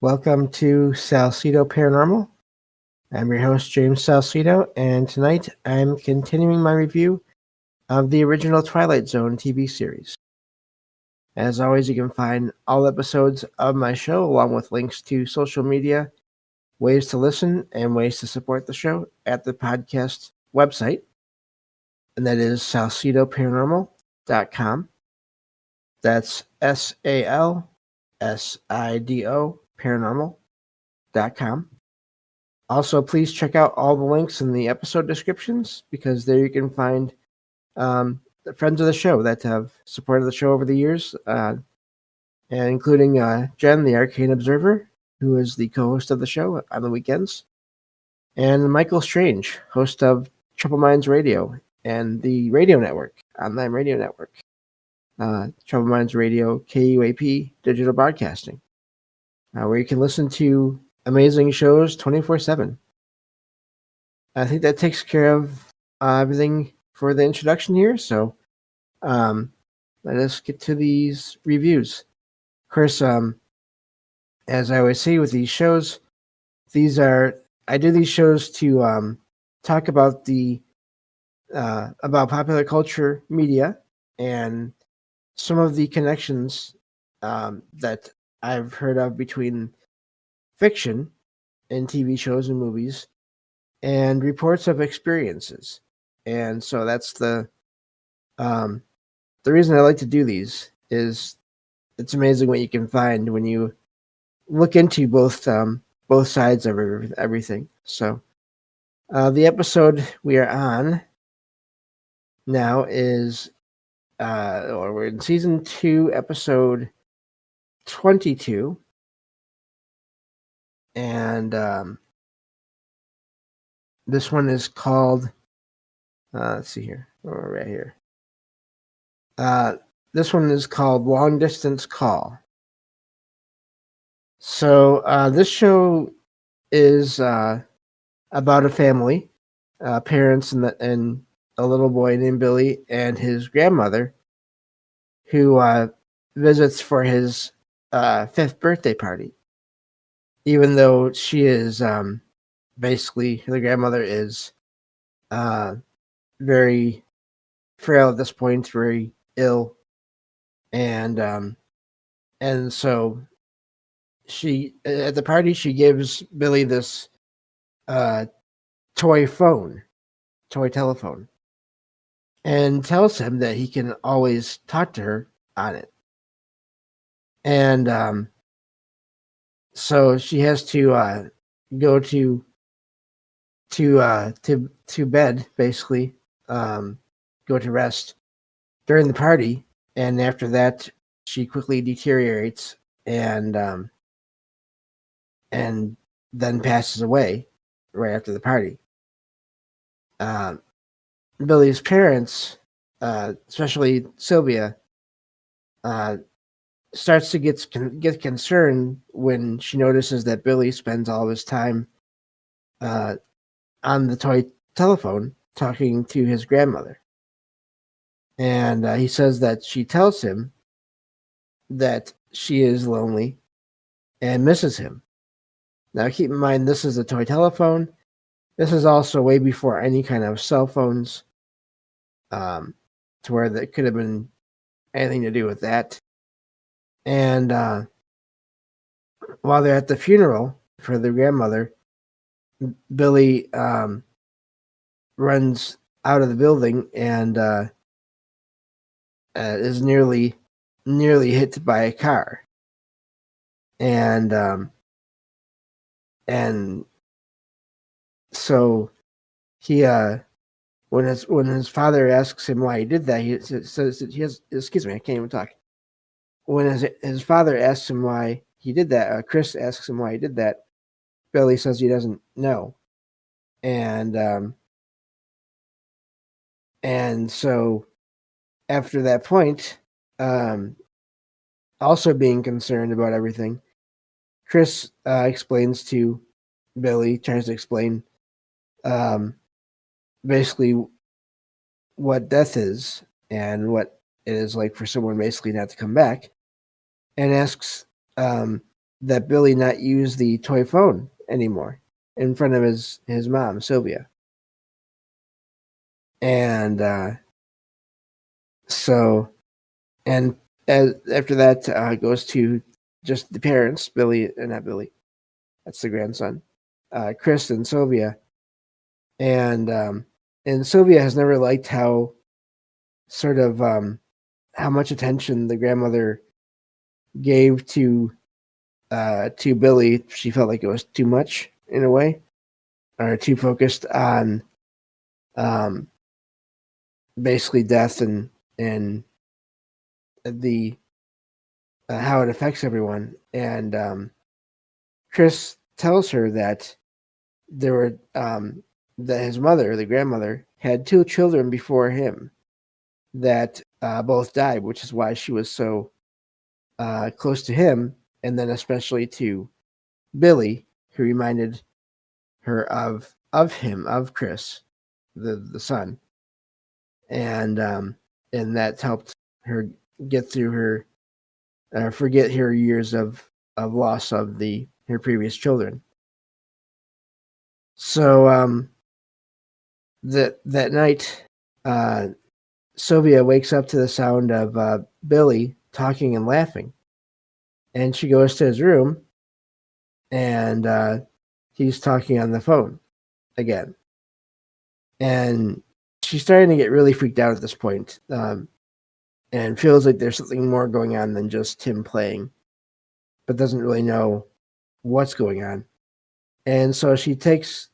Welcome to Salsido Paranormal. I'm your host, James Salsido, and tonight I'm continuing my review of the original Twilight Zone TV series. As always, you can find all episodes of my show along with links to social media, ways to listen, and ways to support the show at the podcast website, and that is salsidoparanormal.com. That's SALSIDO paranormal.com. Also, please check out all the links in the episode descriptions because there you can find the friends of the show that have supported the show over the years, and including Jen, the Arcane Observer, who is the co-host of the show on the weekends, and Michael Strange, host of Trouble Minds Radio and the Radio Network, online radio network, Trouble Minds Radio, KUAP Digital Broadcasting, where you can listen to amazing shows 24/7. I think that takes care of everything for the introduction here. So let us get to these reviews. Of course, as I always say with these shows, I do these shows to talk about about popular culture media and some of the connections that I've heard of between fiction in TV shows and movies and reports of experiences. And so that's the reason I like to do these. Is it's amazing what you can find when you look into both sides of everything. So the episode we are on now is or we're in season 2, episode 22, and this one is called let's see here, right here. This one is called Long Distance Call. So this show is about a family, parents and a little boy named Billy and his grandmother, who visits for his 5th birthday party. Even though she is basically, the grandmother is very frail at this point, very ill, and so she at the party she gives Billy this toy telephone, and tells him that he can always talk to her on it. And so she has to go to bed, basically, go to rest during the party, and after that she quickly deteriorates and then passes away right after the party. Billy's parents, especially Sylvia, starts to get concerned when she notices that Billy spends all of his time on the toy telephone talking to his grandmother. And he says that she tells him that she is lonely and misses him. Now, keep in mind, this is a toy telephone. This is also way before any kind of cell phones, to where that could have been anything to do with that. And while they're at the funeral for the grandmother, Billy runs out of the building and is nearly hit by a car. And so he when his father asks him why he did that, he says that he has, excuse me, I can't even talk. When his father asks him why he did that, Chris asks him why he did that, Billy says he doesn't know. And so after that point, also being concerned about everything, Chris explains to Billy, tries to explain basically what death is and what it is like for someone basically not to come back, and asks that Billy not use the toy phone anymore in front of his mom, Sylvia. And so, and after that, goes to just the parents, Billy, not Billy, that's the grandson, Chris and Sylvia. And Sylvia has never liked how sort of how much attention the grandmother gave to Billy. She felt like it was too much in a way, or too focused on basically death and the how it affects everyone. And Chris tells her that there were that his mother, the grandmother, had 2 children before him that both died, which is why she was so close to him, and then especially to Billy, who reminded her of him, of Chris, the son, and that helped her get through her forget her years of loss of her previous children. So that night, Sylvia wakes up to the sound of Billy talking and laughing, and she goes to his room, and he's talking on the phone again, and she's starting to get really freaked out at this point, and feels like there's something more going on than just him playing, but doesn't really know what's going on. And so she takes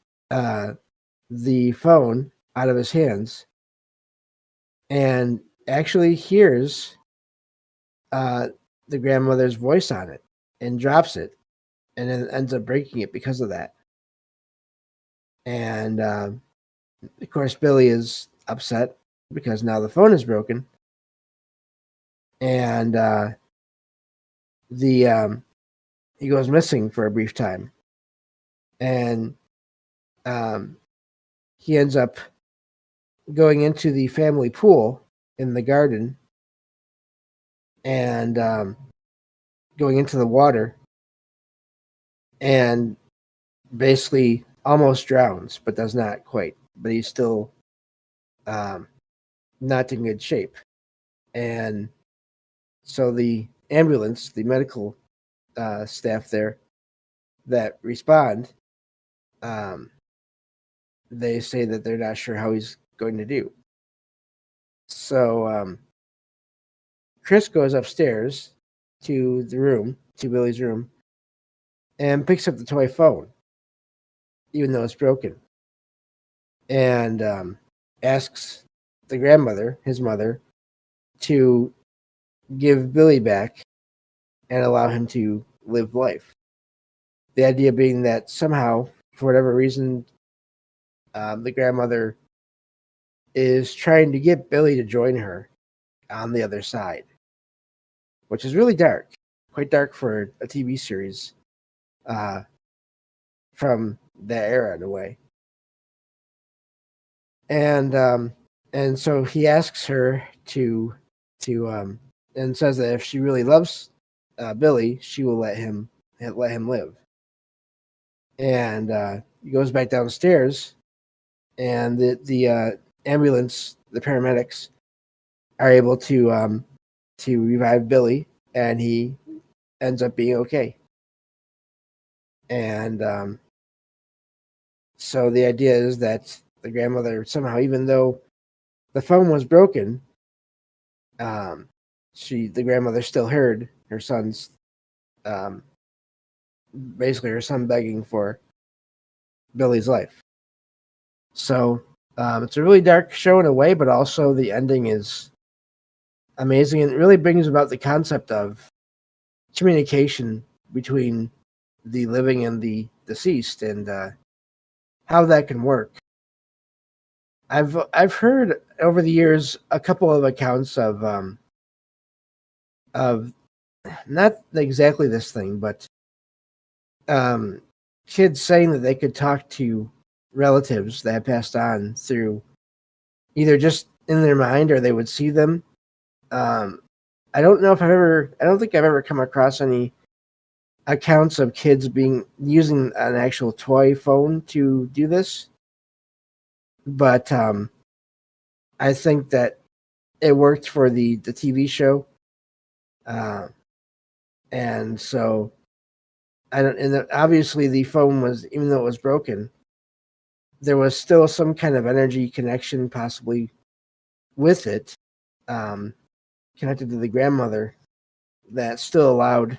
the phone out of his hands and actually hears the grandmother's voice on it and drops it, and then ends up breaking it because of that. And of course, Billy is upset because now the phone is broken, and he goes missing for a brief time, and he ends up going into the family pool in the garden and going into the water and basically almost drowns, but does not quite. But he's still not in good shape. And so the ambulance, the medical staff there that respond, they say that they're not sure how he's going to do. So Chris goes upstairs to Billy's room, and picks up the toy phone, even though it's broken, and asks the grandmother, his mother, to give Billy back and allow him to live life. The idea being that somehow, for whatever reason, the grandmother is trying to get Billy to join her on the other side, which is really dark, quite dark for a TV series from that era in a way. And so he asks her to and says that if she really loves Billy, she will let him live. And he goes back downstairs, and the ambulance, the paramedics, are able to revive Billy, and he ends up being okay. And so the idea is that the grandmother somehow, even though the phone was broken, the grandmother still heard her son's basically her son begging for Billy's life. So it's a really dark show in a way, but also the ending is amazing, and it really brings about the concept of communication between the living and the deceased, and how that can work. I've heard over the years a couple of accounts of not exactly this thing, but kids saying that they could talk to relatives that had passed on through either just in their mind or they would see them. I don't think I've ever come across any accounts of kids using an actual toy phone to do this, but I think that it worked for the TV show, and so I don't. And obviously, the phone was, even though it was broken, there was still some kind of energy connection, possibly with it, connected to the grandmother, that still allowed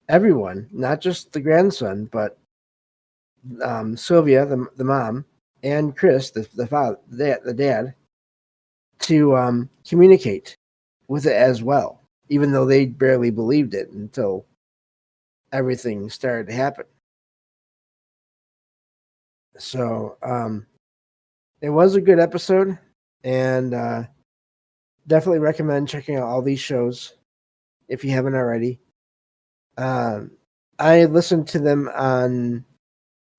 everyone, not just the grandson, but Sylvia, the mom, and Chris, the father, the dad, to communicate with it as well, even though they barely believed it until everything started to happen. So it was a good episode, and definitely recommend checking out all these shows if you haven't already. I listened to them on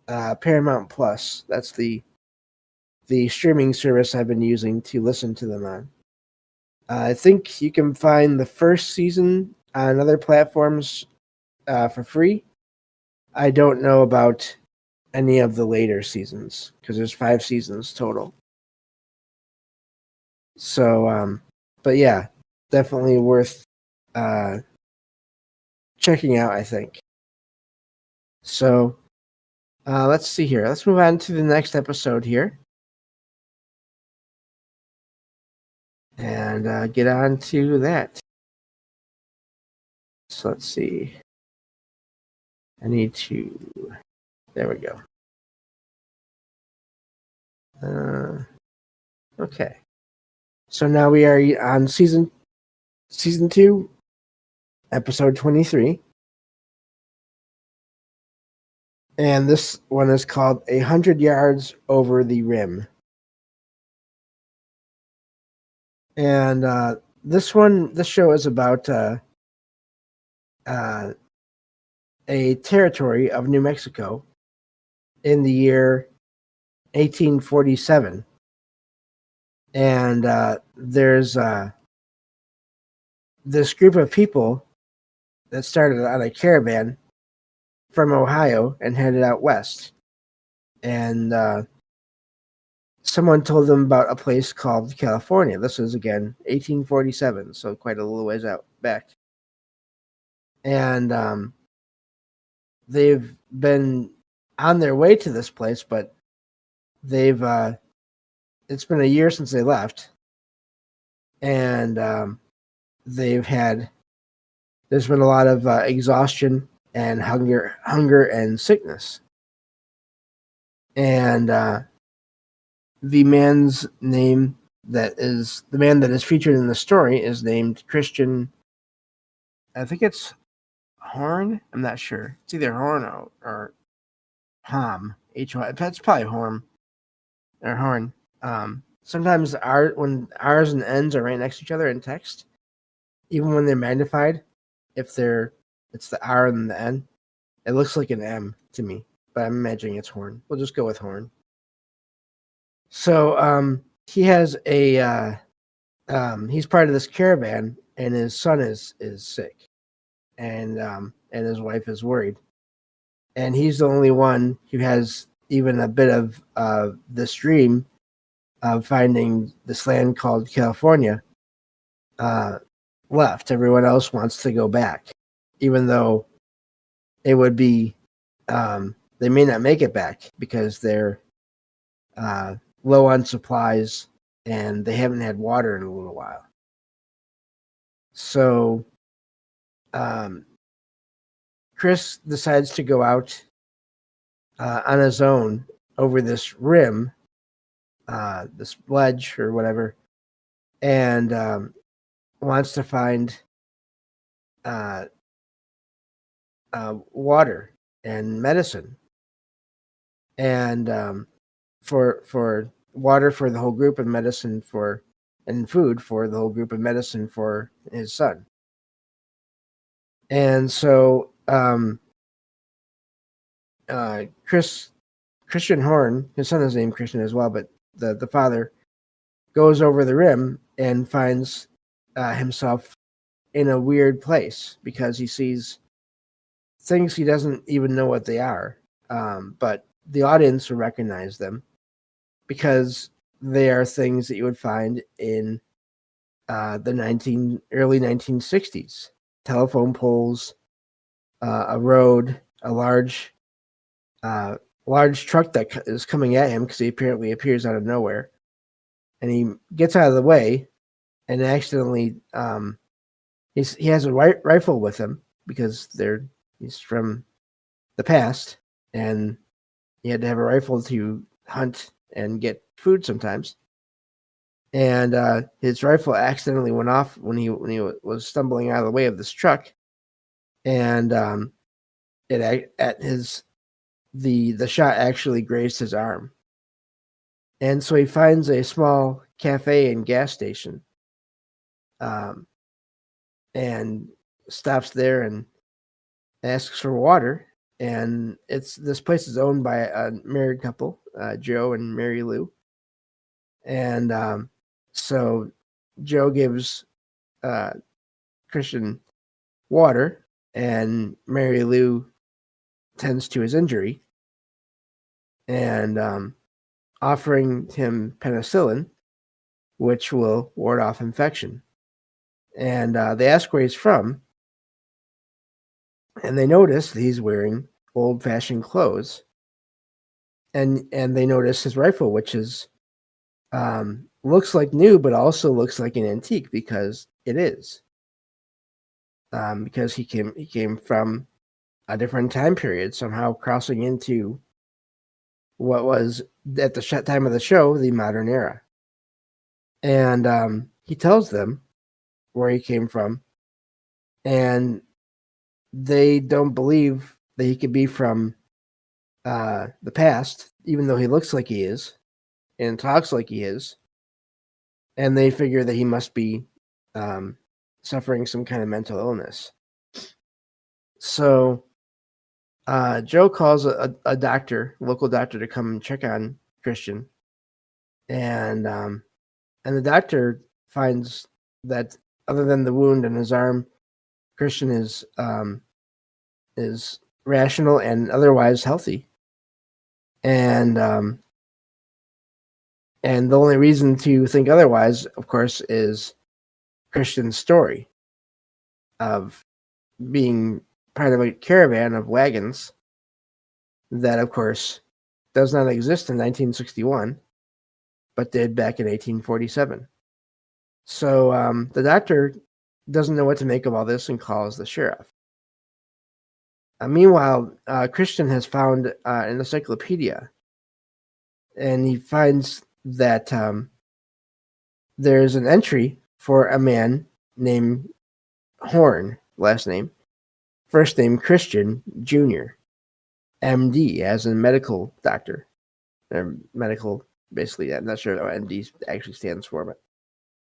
Paramount Plus. That's the streaming service I've been using to listen to them on. I think you can find the first season on other platforms for free. I don't know about any of the later seasons because there's 5 seasons total. So, but yeah, definitely worth checking out, I think. So, let's see here. Let's move on to the next episode here. And get on to that. So let's see. I need to... There we go. Okay. So now we are on season 2, episode 23. And this one is called 100 Yards Over the Rim. And this show is about a territory of New Mexico in the year 1847. And there's this group of people that started on a caravan from Ohio and headed out west. And someone told them about a place called California. This is, again, 1847, so quite a little ways out back. And they've been on their way to this place, but they've it's been a year since they left, and there's been a lot of exhaustion and hunger and sickness. And the man's name that is featured in the story is named Christian. I think it's Horn. I'm not sure. It's either Horn or Hom. H-O. It's probably Horn or Horn. Sometimes when R's and N's are right next to each other in text, even when they're magnified, it's the R and the N, it looks like an M to me, but I'm imagining it's Horn. We'll just go with Horn. So he has he's part of this caravan, and his son is sick, and his wife is worried, and he's the only one who has even a bit of this dream of finding this land called California left. Everyone else wants to go back, even though it would be they may not make it back because they're low on supplies and they haven't had water in a little while. So Chris decides to go out on his own over this rim, this ledge or whatever, and wants to find water and medicine, and for water for the whole group, and medicine and food for the whole group, and medicine for his son. And so Christian Horn, his son is named Christian as well, but the father goes over the rim and finds himself in a weird place because he sees things he doesn't even know what they are. But the audience will recognize them because they are things that you would find in the early 1960s. Telephone poles, a road, a large truck that is coming at him because he apparently appears out of nowhere, and he gets out of the way and accidentally he has a rifle with him because he's from the past, and he had to have a rifle to hunt and get food sometimes. And his rifle accidentally went off when he was stumbling out of the way of this truck, and the shot actually grazed his arm. And so he finds a small cafe and gas station, and stops there and asks for water. And this place is owned by a married couple, Joe and Mary Lou. And so Joe gives Christian water, and Mary Lou tends to his injury, and offering him penicillin, which will ward off infection. And they ask where he's from, and they notice that he's wearing old-fashioned clothes, and they notice his rifle, which is looks like new, but also looks like an antique because it is. Because he came from a different time period, somehow crossing into what was at the time of the show the modern era. And he tells them where he came from, and they don't believe that he could be from the past, even though he looks like he is and talks like he is. And they figure that he must be suffering some kind of mental illness. So Joe calls a local doctor, to come and check on Christian, and the doctor finds that other than the wound in his arm, Christian is rational and otherwise healthy, and the only reason to think otherwise, of course, is Christian's story of being part of a caravan of wagons that, of course, does not exist in 1961, but did back in 1847. So the doctor doesn't know what to make of all this and calls the sheriff. Meanwhile, Christian has found an encyclopedia, and he finds that there's an entry for a man named Horn, last name, first name Christian Jr., MD, as in medical doctor. Or medical, basically, I'm not sure what MD actually stands for, but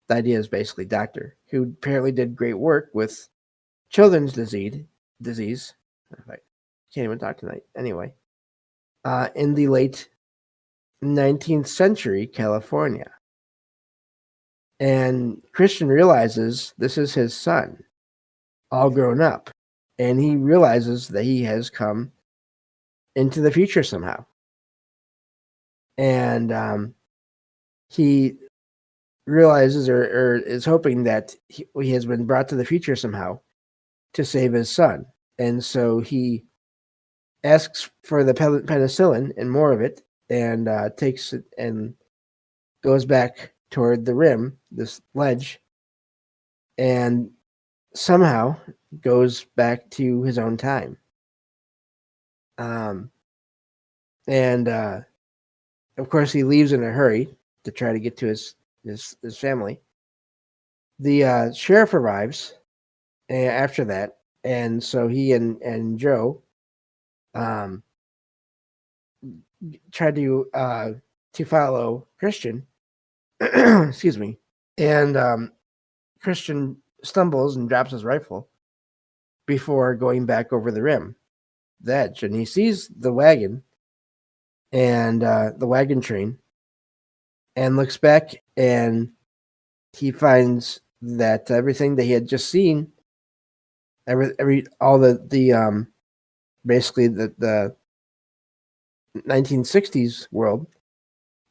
the idea is basically doctor, who apparently did great work with children's disease. I can't even talk tonight. Anyway, in the late 19th century, California. And Christian realizes this is his son, all grown up. And he realizes that he has come into the future somehow. And he realizes or is hoping that he has been brought to the future somehow to save his son. And so he asks for the penicillin and more of it, and takes it and goes back toward the rim, this ledge, and somehow goes back to his own time. And of course, he leaves in a hurry to try to get to his family. The sheriff arrives after that, and so he and Joe try to follow Christian. Excuse me. And Christian stumbles and drops his rifle before going back over the rim, the edge, and he sees the wagon and the wagon train, and looks back, and he finds that everything that he had just seen, all the basically the 1960s world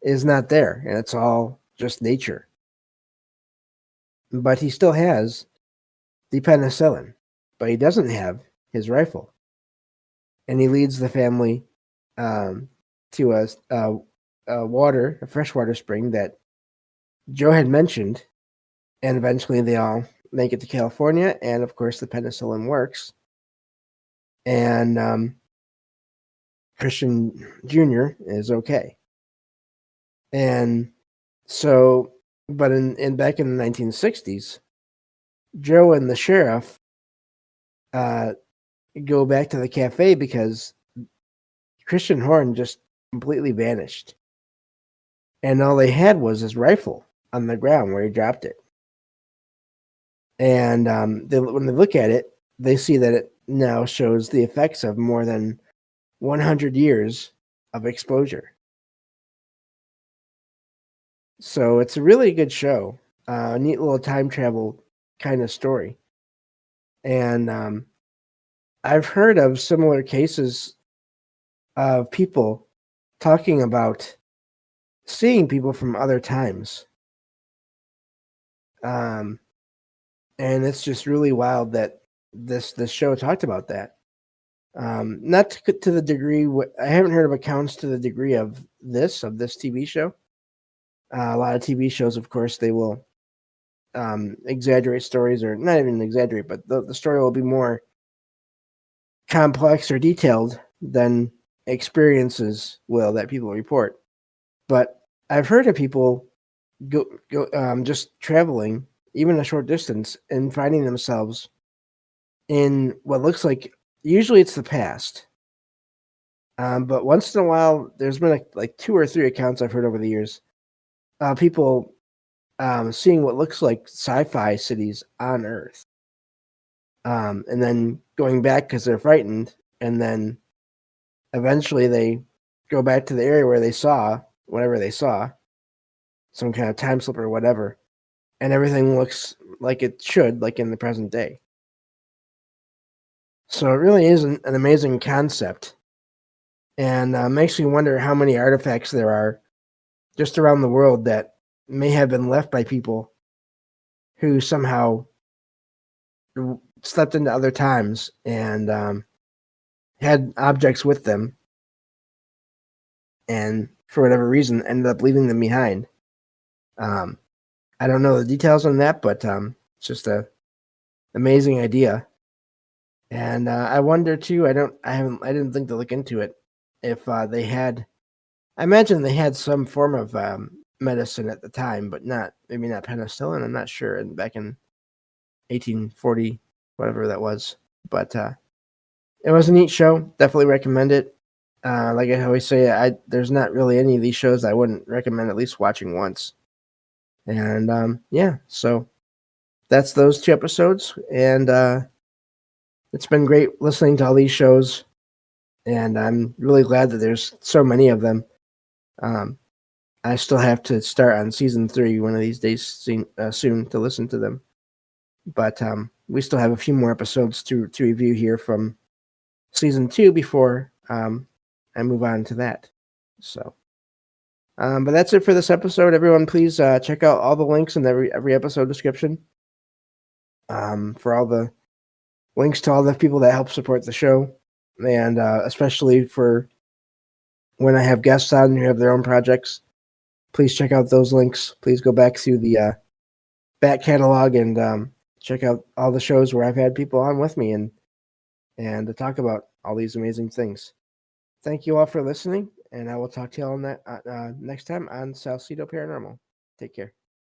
is not there, and it's all just nature. But he still has the penicillin, but he doesn't have his rifle. And he leads the family to a freshwater spring that Joe had mentioned, and eventually they all make it to California, and of course the penicillin works. And Christian Jr. is okay. And so, but in back in the 1960s, Joe and the sheriff go back to the cafe because Christian Horn just completely vanished. And all they had was his rifle on the ground where he dropped it. And when they look at it, they see that it now shows the effects of more than 100 years of exposure. So it's a really good show, a neat little time travel kind of story. And I've heard of similar cases of people talking about seeing people from other times. And it's just really wild that this show talked about that. Not to the degree, I haven't heard of accounts to the degree of this TV show. A lot of TV shows, of course, they will exaggerate stories, or not even exaggerate, but the story will be more complex or detailed than experiences will that people report. But I've heard of people go just traveling even a short distance and finding themselves in what looks like, usually it's the past, but once in a while there's been like 2 or 3 accounts I've heard over the years, people seeing what looks like sci-fi cities on Earth, and then going back because they're frightened, and then eventually they go back to the area where they saw whatever they saw, some kind of time slip or whatever, and everything looks like it should, like in the present day. So it really is an amazing concept, and makes me wonder how many artifacts there are just around the world that may have been left by people who somehow slept into other times and had objects with them, and for whatever reason ended up leaving them behind. I don't know the details on that, but it's just a amazing idea. And I wonder too. I didn't think to look into it. If they had, I imagine they had some form of medicine at the time, but maybe not penicillin. I'm not sure. And back in 1840, whatever that was. But it was a neat show. Definitely recommend it. Like I always say, there's not really any of these shows I wouldn't recommend at least watching once. And yeah, so that's those 2 episodes. And it's been great listening to all these shows. And I'm really glad that there's so many of them. I still have to start on season 3 one of these days soon to listen to them. But we still have a few more episodes to review here from season 2 before I move on to that. So, but that's it for this episode. Everyone, please check out all the links in every episode description for all the links to all the people that help support the show, and especially for when I have guests on who have their own projects. Please check out those links. Please go back through the back catalog and check out all the shows where I've had people on with me and to talk about all these amazing things. Thank you all for listening, and I will talk to you all next time on Salsido Paranormal. Take care.